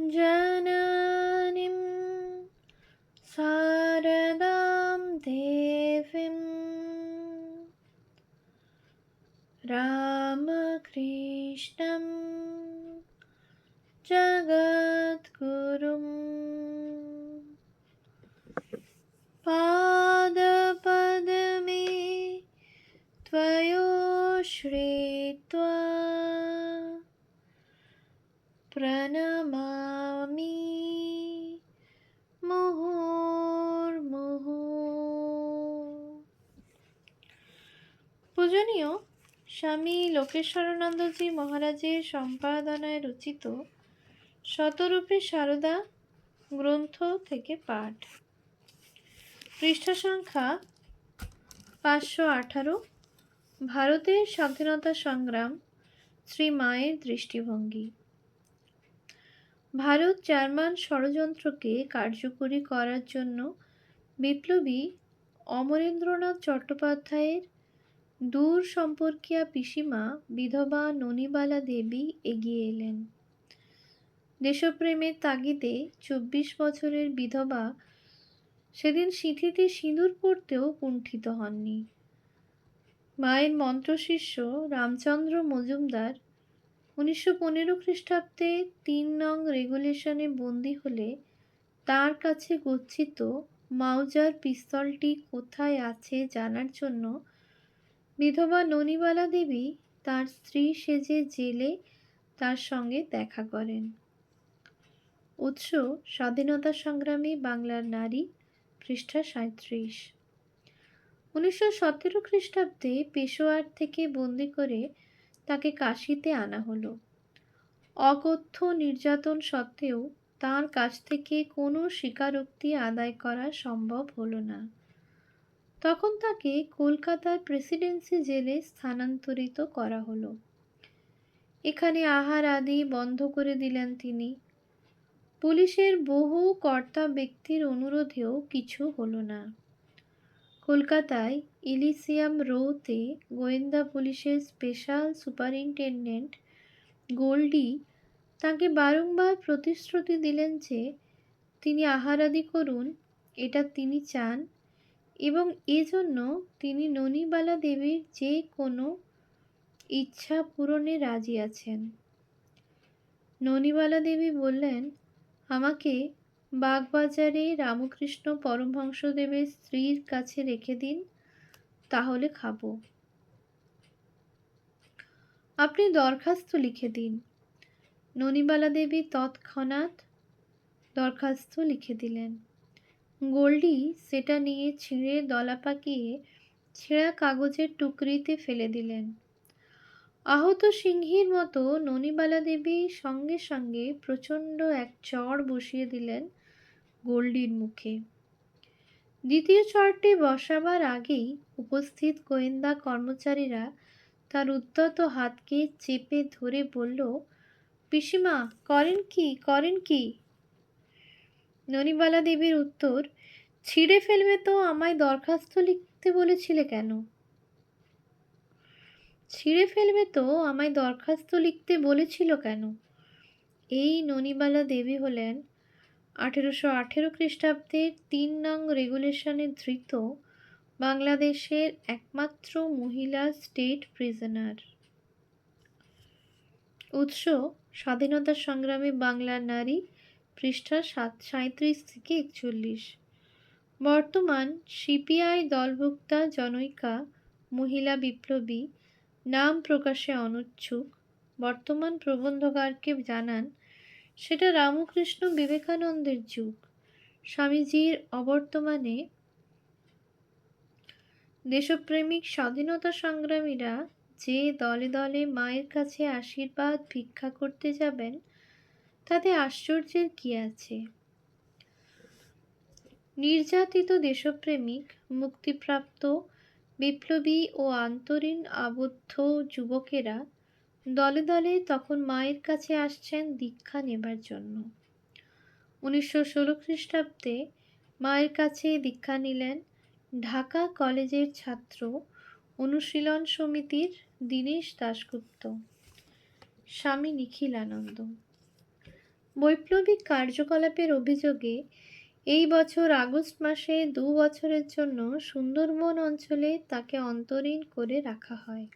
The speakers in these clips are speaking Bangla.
जननीं शारदां देवीं रामकृष्णं जगद्गुरुं पादपद्मे त्वयोश्रित्वा प्रणमामि মুহুর্মুহু। পূজনীয় স্বামী লোকেশ্বরানন্দজি মহারাজের সম্পাদনায় রচিত শতরূপী সারদা গ্রন্থ থেকে পাঠ। পৃষ্ঠা সংখ্যা 518। ভারতের স্বাধীনতা সংগ্রাম শ্রী মায়ের দৃষ্টিভঙ্গি। ভারত জার্মান ষড়যন্ত্রকে কার্যকরী করার জন্য বিপ্লবী অমরেন্দ্রনাথ চট্টোপাধ্যায়ের দূর সম্পর্কীয়া পিসিমা বিধবা ননিবালা দেবী এগিয়ে এলেন। দেশপ্রেমের তাগিদে 24 বছরের বিধবা সেদিন সিঁথিতে সিঁদুর পরতেও কুণ্ঠিত হননি। মায়ের মন্ত্রশিষ্য রামচন্দ্র মজুমদার 1915 খ্রিস্টাব্দে 3 নং রেগুলেশনে বন্দী হলে তার কাছে গচ্ছিত মাউজার পিস্তলটি কোথায় আছে জানার জন্য বিধবা ননিবালা দেবী তার স্ত্রী সেজে জেলে তার সঙ্গে দেখা করেন। উৎস স্বাধীনতা সংগ্রামী বাংলার নারী, পৃষ্ঠা 37। 1917 খ্রিস্টাব্দে পেশোয়ার থেকে বন্দি করে তাকে কাশীতে আনা হলো। অকথ্য নির্যাতন সত্ত্বেও তার কাছ থেকে কোনো স্বীকারোক্তি আদায় করা সম্ভব হলো না। তখন তাকে কলকাতার প্রেসিডেন্সি জেলে স্থানান্তরিত করা হলো। এখানে আহার আদি বন্ধ করে দিলেন তিনি। পুলিশের বহু কর্তা ব্যক্তির অনুরোধেও কিছু হলো না। কলকাতায় ইলিশিয়াম রোতে গোয়েন্দা পুলিশের স্পেশাল সুপারিনটেন্ডেন্ট গোল্ডি তাকে বারংবার প্রতিশ্রুতি দিলেন যে তিনি আহারাদি করুন, এটা তিনি চান এবং এজন্য তিনি ননিবালা দেবীর যে কোনো ইচ্ছা পূরণে রাজি আছেন। ননিবালা দেবী বললেন, আমাকে বাগবাজারে রামকৃষ্ণ পরমহংসদেবের স্ত্রীর কাছে রেখে দিন, তাহলে খাবো। আপনি দরখাস্ত লিখে দিন। ননিবালা দেবী তৎক্ষণাৎ দরখাস্ত লিখে দিলেন। গোল্ডি সেটা নিয়ে ছিঁড়ে দলা পাকিয়ে ছেঁড়া কাগজের টুকরিতে ফেলে দিলেন। আহত সিংহীর মতো ননিবালা দেবী সঙ্গে সঙ্গে প্রচণ্ড এক চড় বসিয়ে দিলেন গোল্ডির মুখে। দ্বিতীয় চড়টি বসাবার আগেই উপস্থিত গোয়েন্দা কর্মচারীরা তার উদ্যত হাতকে চেপে ধরে বলল, পিসিমা, করেন কি করেন কি? ননিবালা দেবীর উত্তর, ছিঁড়ে ফেলবে তো আমায় দরখাস্ত লিখতে বলেছিলে কেন? ছিঁড়ে ফেলবে তো আমায় দরখাস্ত লিখতে বলেছিল কেন? এই ননিবালা দেবী হলেন 1818 খ্রিস্টাব্দের 3 নং রেগুলেশনে ধৃত বাংলাদেশের একমাত্র মহিলা স্টেট প্রিজনার। উৎস স্বাধীনতা সংগ্রামী বাংলার নারী, পৃষ্ঠা 37 থেকে 41। বর্তমান সিপিআই দলভুক্তা জনৈকা মহিলা বিপ্লবী নাম প্রকাশে অনুচ্ছুক বর্তমান প্রবন্ধকারকে জানান, সেটা রামকৃষ্ণ বিবেকানন্দের যুগ। স্বামীজির অবর্তমানে দেশপ্রেমিক স্বাধীনতা সংগ্রামীরা যে দলে দলে মায়ের কাছে আশীর্বাদ ভিক্ষা করতে যাবেন, তাতে আশ্চর্যের কি আছে? নির্যাতিত দেশপ্রেমিক মুক্তিপ্রাপ্ত বিপ্লবী ও আন্তরীণ আবদ্ধ যুবকেরা দলে দলে তখন মায়ের কাছে আসছেন দীক্ষা নেবার জন্য। 1916 খ্রিস্টাব্দে মায়ের কাছে দীক্ষা নিলেন ঢাকা কলেজের ছাত্র অনুশীলন সমিতির দীনেশ দাশগুপ্ত, স্বামী নিখিলানন্দ। বৈপ্লবিক কার্যকলাপের অভিযোগে এই বছর আগস্ট মাসে 2 বছরের জন্য সুন্দরবন অঞ্চলে তাকে অন্তরীণ করে রাখা হয়।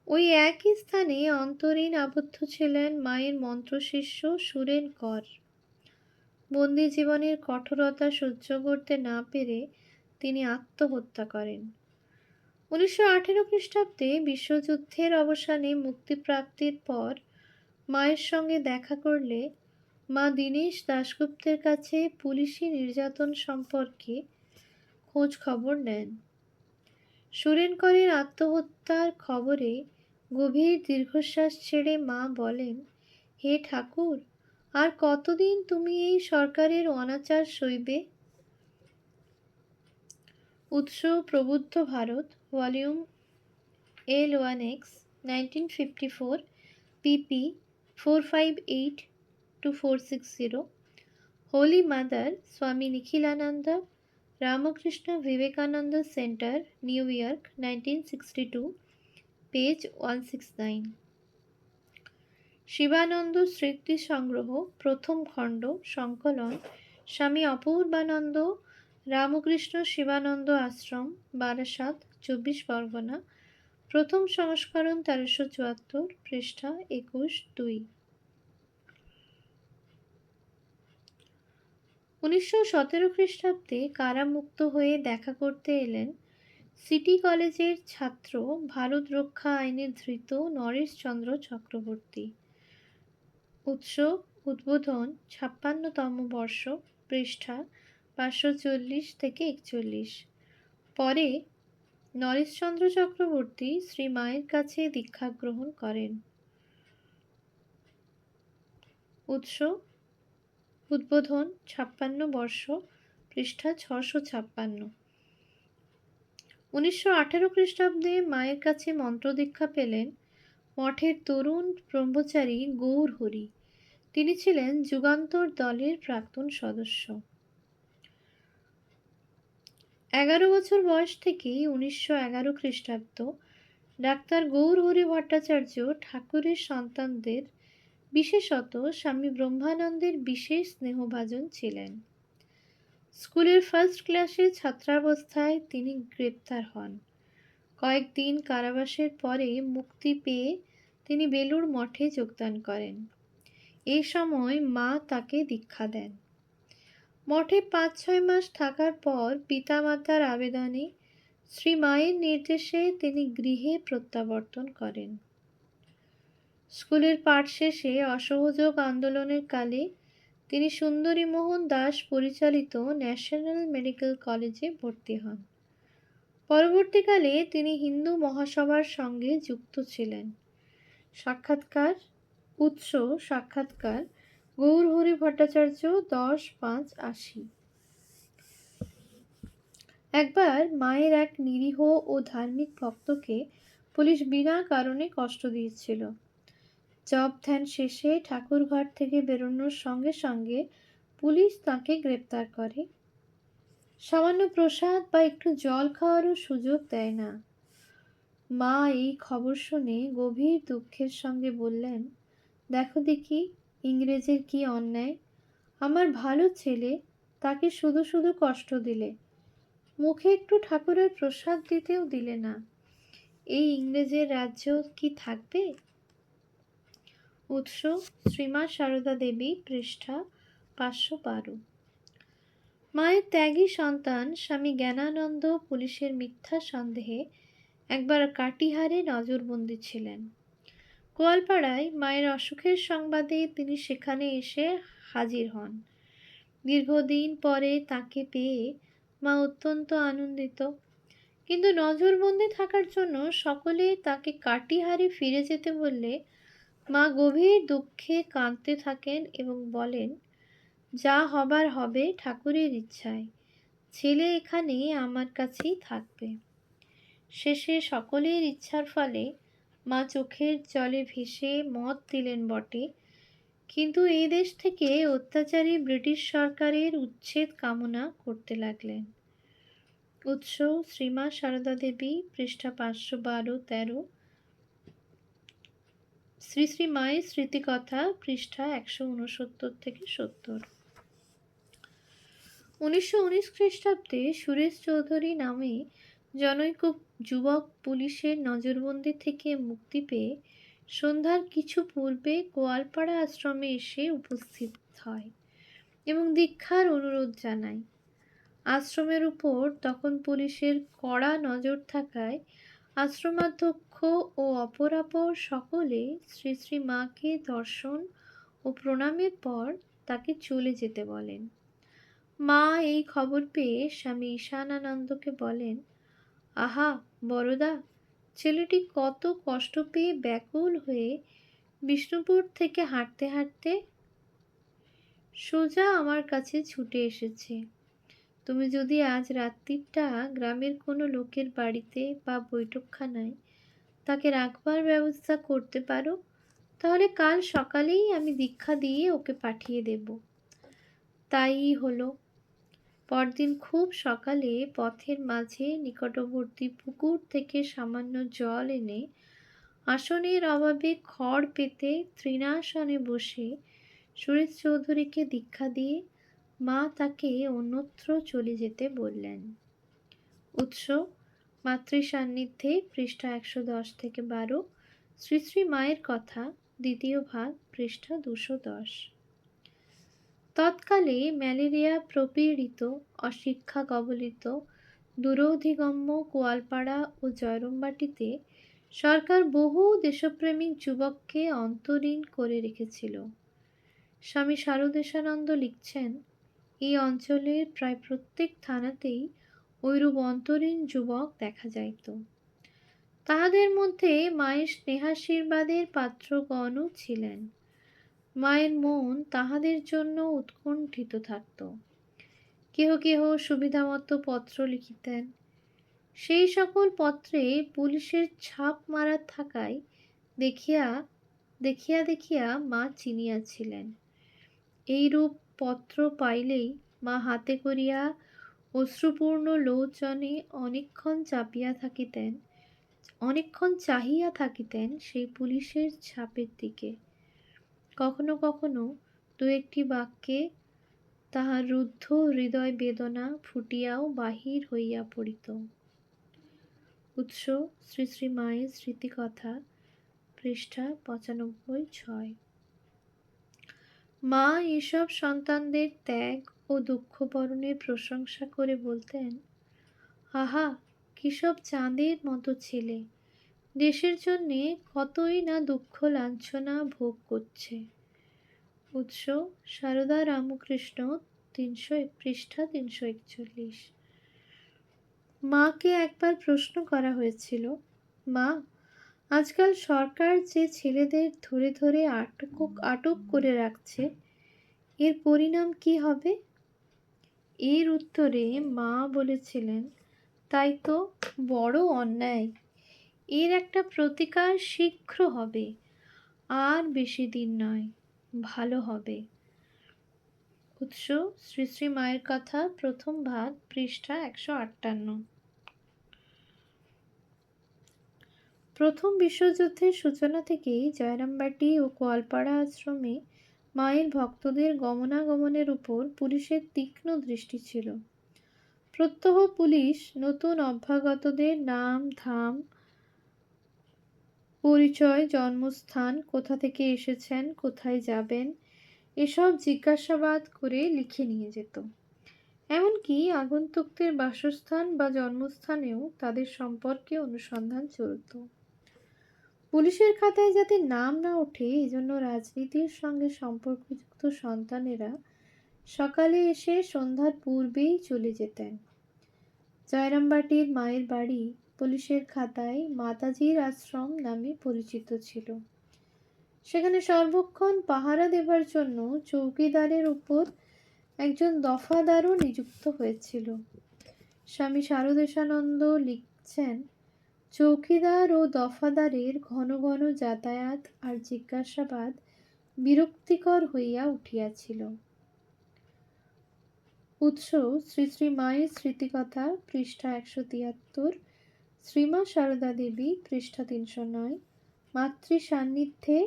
ওই একই স্থানে অন্তরীণ আবদ্ধ ছিলেন মায়ের মন্ত্রশিষ্য সুরেন কর। বন্দি জীবনের কঠোরতা সহ্য করতে না পেরে তিনি আত্মহত্যা করেন। 1918 খ্রিস্টাব্দে বিশ্বযুদ্ধের অবসানে মুক্তিপ্রাপ্তির পর মায়ের সঙ্গে দেখা করলে মা দীনেশ দাশগুপ্তের কাছে পুলিশি নির্যাতন সম্পর্কে খোঁজ খবর নেন। সুরেন করের আত্মহত্যার খবরে গভীর দীর্ঘশ্বাস ছেড়ে মা বলেন, হে ঠাকুর, আর কতদিন তুমি এই সরকারের অনাচার সইবে? উৎস Prabuddha Bharata, volume L1X, 1954, pp 458-460, Holy Mother Swami Nikhilananda, Ramakrishna Vivekananda centre, New York, 1962, page 169। Shivananda স্মৃতি সংগ্রহ, প্রথম খণ্ড, সংকলন স্বামী অপূর্বানন্দ, রামকৃষ্ণ শিবানন্দ আশ্রম, বারাসাত, 24 পরগনা, প্রথম সংস্করণ, 1374, পৃষ্ঠা 21-2। 1917 খ্রিস্টাব্দে কারামুক্ত হয়ে দেখা করতে এলেন সিটি কলেজের ছাত্র, ভারত রক্ষা আইনের ধৃত নরেশচন্দ্র চক্রবর্তী। উৎস উদ্বোধন, 56তম বর্ষ, পৃষ্ঠা 540-41। পরে নরেশচন্দ্র চক্রবর্তী শ্রী মায়ের কাছে দীক্ষা গ্রহণ করেন। উৎস উদ্বোধন, 56 বর্ষ, পৃষ্ঠা 656। 1918 খ্রিস্টাব্দে মায়ের কাছে মন্ত্রদীক্ষা পেলেন মঠের তরুণ ব্রহ্মচারী গৌর হরি। তিনি ছিলেন যুগান্তর দলের প্রাক্তন সদস্য। 11 বছর বয়স থেকেই 1911 খ্রিস্টাব্দ ডাক্তার গৌর হরি ভট্টাচার্য ঠাকুরের সন্তানদের, বিশেষত স্বামী ব্রহ্মানন্দের বিশেষ স্নেহভাজন ছিলেন। স্কুলের ফার্স্ট ক্লাসে ছাত্রাবস্থায় তিনি গ্রেপ্তার হন। কয়েকদিন কারাবাসের পরে মুক্তি পেয়ে তিনি বেলুড় মঠে যোগদান করেন। এই সময় মা তাকে দীক্ষা দেন। মঠে 5-6 মাস থাকার পর পিতামাতার আবেদনে শ্রী মায়ের নির্দেশে তিনি গৃহে প্রত্যাবর্তন করেন। স্কুলের পাঠ শেষে অসহযোগ আন্দোলনের কালে তিনি সুন্দরীমোহন দাস পরিচালিত ন্যাশনাল মেডিকেল কলেজে ভর্তি হন। পরবর্তীকালে তিনি হিন্দু মহাসভার সঙ্গে যুক্ত ছিলেন। সাক্ষাৎকার, উৎস সাক্ষাৎকার গৌর হরি ভট্টাচার্য, 10-5-80। একবার মায়ের এক নিরীহ ও ধার্মিক ভক্তকে পুলিশ বিনা কারণে কষ্ট দিয়েছিল। জপ ধ্যান শেষে ঠাকুরঘর থেকে বেরোনোর সঙ্গে সঙ্গে পুলিশ তাকে গ্রেপ্তার করে। সামান্য প্রসাদ বা একটু জল খাওয়ারও সুযোগ দেয় না। মা এই খবর শুনে গভীর দুঃখের সঙ্গে বললেন, দেখো দেখি ইংরেজের কি অন্যায়। আমার ভালো ছেলে, তাকে শুধু শুধু কষ্ট দিলে, মুখে একটু ঠাকুরের প্রসাদ দিতেও দিলে না। এই ইংরেজের রাজ্য কি থাকবে? উৎস শ্রীমা সারদা দেবী, পৃষ্ঠা 512। মায়ের ত্যাগী সন্তান স্বামী জ্ঞানানন্দ পুলিশের মিথ্যা সন্দেহে একবার কাটিহারে নজরবন্দি ছিলেন। গোয়ালপাড়ায় মায়ের অসুখের সংবাদে তিনি সেখানে এসে হাজির হন। দীর্ঘদিন পরে তাকে পেয়ে মা অত্যন্ত আনন্দিত, কিন্তু নজরবন্দি থাকার জন্য সকলে তাকে কাটিহারে ফিরে যেতে বললে মা গভীর দুঃখে কাঁদতে থাকেন এবং বলেন, যা হবার হবে ঠাকুরের ইচ্ছায়, ছেলে এখানে আমার কাছেই থাকবে। শেষে সকলের ইচ্ছার ফলে মা চোখের জলে ভেসে মত দিলেন বটে, কিন্তু এই দেশ থেকে অত্যাচারী ব্রিটিশ সরকারের উচ্ছেদ কামনা করতে লাগলেন। উৎস শ্রীমা সারদা দেবী, পৃষ্ঠা 512-13। শ্রী শ্রী মায়ের স্মৃতিকথা, পৃষ্ঠা 169 থেকে 70। 1919 খ্রিস্টাব্দে সুরেশ চৌধুরী নামে জনৈক যুবক পুলিশের নজরবন্দি থেকে মুক্তি পেয়ে সন্ধ্যার কিছু পূর্বে গোয়ালপাড়া আশ্রমে এসে উপস্থিত হয় এবং দীক্ষার অনুরোধ জানায়। আশ্রমের উপর তখন পুলিশের কড়া নজর থাকায় আশ্রমাধ্যক্ষ ও অপরাপর সকলে শ্রী শ্রী মাকে দর্শন ও প্রণামের পর তাকে চলে যেতে বলেন। মা এই খবর পেয়ে স্বামী ঈশানানন্দকে বলেন, আহা বরদা, ছেলেটি কত কষ্ট পেয়ে ব্যাকুল হয়ে বিষ্ণুপুর থেকে হাঁটতে হাঁটতে সোজা আমার কাছে ছুটে এসেছে। তুমি যদি আজ রাত্রিটা গ্রামের কোনো লোকের বাড়িতে বা বৈঠকখানায় তাকে রাখবার ব্যবস্থা করতে পারো, তাহলে কাল সকালেই আমি দীক্ষা দিয়ে ওকে পাঠিয়ে দেব। তাই হলো। পরদিন খুব সকালে পথের মাঝে নিকটবর্তী পুকুর থেকে সামান্য জল এনে আসনের অভাবে খড় পেতে তৃণাসনে বসে সুরেশ চৌধুরীকে দীক্ষা দিয়ে মা তাকে অন্যত্র চলে যেতে বললেন। উৎস মাতৃ সান্নিধ্যে, পৃষ্ঠা 110 থেকে 12। শ্রী শ্রী মায়ের কথা, দ্বিতীয় ভাগ, পৃষ্ঠা 210। তৎকালে ম্যালেরিয়া প্রপীড়িত, অশিক্ষা কবলিত, দূরধিগম্য গোয়ালপাড়া ও জয়রামবাটিতে সরকার বহু দেশপ্রেমিক যুবককে অন্তরীণ করে রেখেছিল। স্বামী শারদেশানন্দ লিখছেন, এই অঞ্চলের প্রায় প্রত্যেক থানাতেই ঐরূপ অন্তরীণ যুবক দেখা যাইত। তাহাদের মধ্যে মায়ের স্নেহাশীর্বাদের পাত্রগণও ছিলেন। মায়ের মন তাহাদের জন্য উৎকণ্ঠিত থাকত। কেহ কেহ সুবিধামতো পত্র লিখিতেন। সেই সকল পত্রে পুলিশের ছাপ মারা থাকায় দেখিয়া দেখিয়া দেখিয়া মা চিনিয়াছিলেন। এইরূপ পত্র পাইলেই মা হাতে করিয়া অশ্রুপূর্ণ লোচনে অনেকক্ষণ চাহিয়া থাকিতেন সেই পুলিশের ছাপের দিকে। কখনো কখনো দু একটি বাক্যে তাহার রুদ্ধ হৃদয় বেদনা ফুটিয়াও বাহির হইয়া পড়িত। উৎস শ্রী শ্রী মায়ের স্মৃতিকথা, পৃষ্ঠা 95-6। মা এসব সন্তানদের ত্যাগ ও দুঃখ বরণের প্রশংসা করে বলতেন, আহা কি সব চাঁদের মতো ছেলে, দেশের জন্যে কতই না দুঃখ লাঞ্ছনা ভোগ করছে। উৎস সারদা রামকৃষ্ণ, পৃষ্ঠা 341। মাকে একবার প্রশ্ন করা হয়েছিল, মা, আজকাল সরকার যে ছেলেদের ধরে ধরে আটক করে রাখছে, এর পরিণাম কি হবে? এর উত্তরে মা বলেছিলেন, তাই তো বড় অন্যায়। এর একটা প্রতিকার শীঘ্র হবে, আর বেশি দিন নয়, ভালো হবে। উৎস শ্রী শ্রী মায়ের কথা, প্রথম ভাগ, পৃষ্ঠা 158। প্রথম বিশ্বযুদ্ধের সূচনা থেকেই জয়রামবাটি ও গোয়ালপাড়া আশ্রমে মায়ের ভক্তদের গমনাগমনের উপর পুলিশের তীক্ষ্ণ দৃষ্টি ছিল। প্রত্যহ পুলিশ নতুন অভ্যাগতদের নাম ধাম, পরিচয়, জন্মস্থান, কোথা থেকে এসেছেন, কোথায় যাবেন, এসব জিজ্ঞাসাবাদ করে লিখে নিয়ে যেত। এমনকি আগন্তুকদের বাসস্থান বা জন্মস্থানেও তাদের সম্পর্কে অনুসন্ধান চলত। পুলিশের খাতায় যাতে নাম না ওঠে, এজন্য রাজনীতির সঙ্গে সম্পর্কযুক্ত সন্তানেরা সকালে এসে সন্ধ্যার পূর্বেই চলে যেতেন। জয়রামবাটির মায়ের বাড়ি পুলিশের খাতায় মাতাজির আশ্রম নামে পরিচিত ছিল। সেখানে সর্বক্ষণ পাহারা দেবার জন্য চৌকিদারের উপর একজন দফাদারও নিযুক্ত হয়েছিল। স্বামী শারদেশানন্দ লিখছেন, চৌকিদার ও দফাদারের ঘন ঘন যাতায়াত আর জিজ্ঞাসাবাদ বিরক্তিকর হইয়া উঠিয়াছিল। উৎস শ্রী শ্রী মায়ের স্মৃতিকথা, পৃষ্ঠা 173, শ্রীমা সারদা দেবী, পৃষ্ঠা 309, মাতৃ সান্নিধ্যে,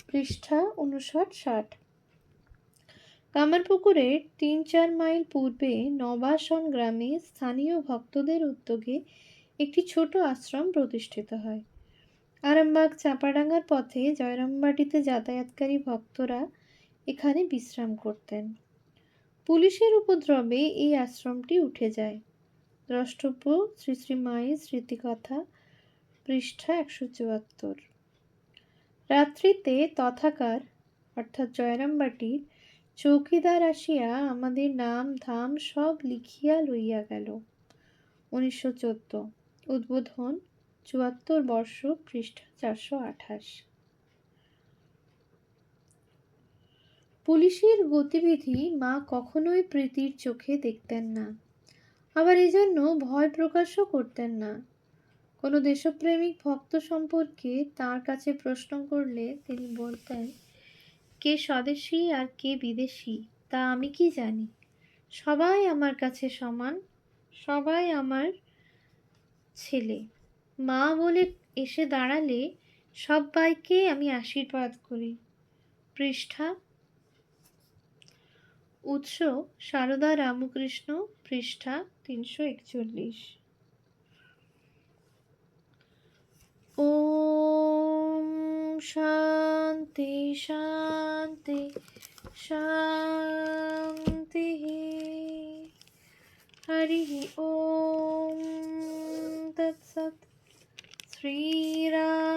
পৃষ্ঠা 59-60। কামারপুকুরের ৩-৪ মাইল পূর্বে নবাসন গ্রামে স্থানীয় ভক্তদের উদ্যোগে একটি ছোট আশ্রম প্রতিষ্ঠিত হয়। আরামবাগ চাঁপাডাঙ্গার পথে জয়রামবাটিতে যাতায়াতকারী ভক্তরা এখানে বিশ্রাম করতেন। পুলিশের উপদ্রবে এই আশ্রমটি উঠে যায়। দ্রষ্টব্য শ্রী শ্রী মায়ের স্মৃতিকথা, পৃষ্ঠা ১৭৪। রাত্রিতে তথাকার অর্থাৎ জয়রামবাটির চৌকিদার আসিয়া আমাদের নাম ধাম সব লিখিয়া লইয়া গেল। ১৯১৪। উদ্বোধন ৭৪ বর্ষ, পৃষ্ঠা ৪২৮। পুলিশের গতিবিধি মা কখনোই প্রীতির চোখে দেখতেন না, আবার এজন্য ভয় প্রকাশও করতেন না। কোনো দেশপ্রেমিক ভক্ত সম্পর্কে তার কাছে প্রশ্ন করলে তিনি বলতেন, কে স্বদেশী আর কে বিদেশী তা আমি কি জানি, সবাই আমার কাছে সমান, সবাই আমার ছেলে। মা বলে এসে দাঁড়ালে সবাইকে আমি আশীর্বাদ করি। পৃষ্ঠা। উৎস সারদা রামকৃষ্ণ, পৃষ্ঠা ৩৪১। ওম শান্তি শান্তি শান্তি। হরি ওম তৎসৎ। শ্রীরামকৃষ্ণ